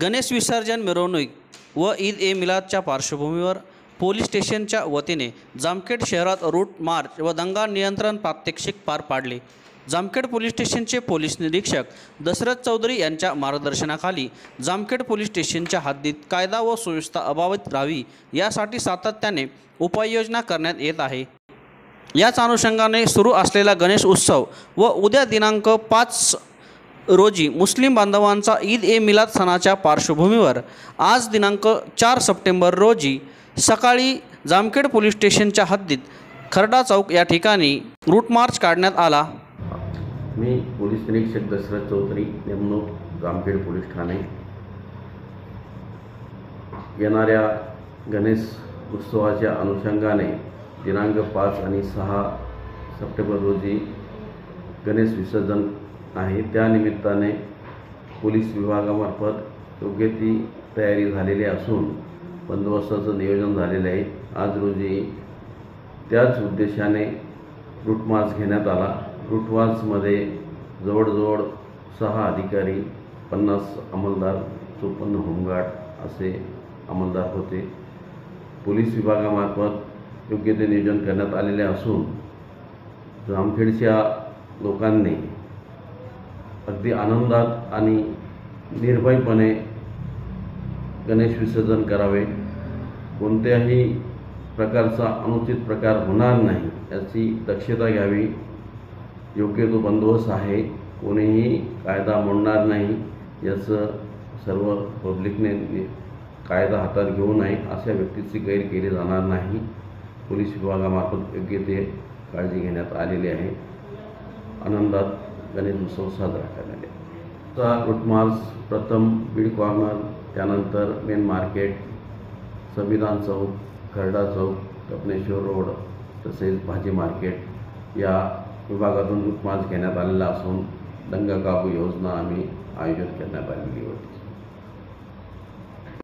गणेश विसर्जन मिरवणूक व ईद ए मिलादच्या पार्श्वभूमीवर पोलीस स्टेशनच्या वतीने जामखेड शहरात रूट मार्च व दंगा नियंत्रण प्रात्यक्षिक पार पाडले। जामखेड पोलीस स्टेशनचे पोलीस निरीक्षक दशरथ चौधरी यांच्या मार्गदर्शनाखाली जामखेड पोलीस स्टेशनच्या हद्दीत कायदा व सुव्यवस्था अबाधित राहावी यासाठी सातत्याने उपाययोजना करण्यात येत आहे। याच अनुषंगाने सुरू असलेला गणेश उत्सव व उद्या दिनांक 5 रोजी मुस्लिम बांधवांचा ईद ए मिलाद सणाच्या पार्श्वभूमीवर आज दिनांक 4 सप्टेंबर रोजी सकाळी जामखेड पोलीस स्टेशनच्या हद्दीत खर्डा चौक या ठिकाणी रूट मार्च काढण्यात आला। मी पोलीस निरीक्षक दशरथ चौधरी नेमणूक जामखेड पोलीस ठाणे। येणाऱ्या गणेश उत्सवाच्या अनुषंगाने दिनांक 5 आणि 6 सप्टेंबर रोजी गणेश विसर्जन आहे। त्या निमित्ताने पोलीस विभागामार्फत योग्य ती तयारी झालेली असून बंदोबस्ताचं नियोजन झालेले आहे। आज रोजी त्याच उद्देशाने रूट मार्च घेण्यात आला। रूट मार्चमध्ये जवळजवळ 6 अधिकारी, 50 अंमलदार, 54 होमगार्ड असे अंमलदार होते। पोलीस विभागामार्फत योग्य ते नियोजन करण्यात आलेले असून जामखेडच्या लोकांनी अगदी आनंदात आणि निर्भयपणे गणेश विसर्जन करावे, कोणत्याही प्रकारचा अनुचित प्रकार होणार नाही याची दक्षता घ्यावी। योग्य तो बंदोबस्त आहे, कोणीही कायदा मोडणार नाही याचं सर्व पब्लिकने कायदा हातात घेऊ नये, अशा व्यक्तीची गैर केली जाणार नाही। पोलीस विभागामार्फत योग्य ते काळजी घेण्यात आलेली आहे। आनंदात गणेश उत्सव साजरा करण्यात येतो। रूट मार्च प्रथम बीड कॉर्नर, त्यानंतर मेन मार्केट, संविधान चौक, खर्डा चौक, कपनेश्वर रोड तसेच भाजी मार्केट या विभागातून रूट मार्च घेण्यात आलेला असून दंगा काबू योजना आम्ही आयोजित करण्यात आलेली होती।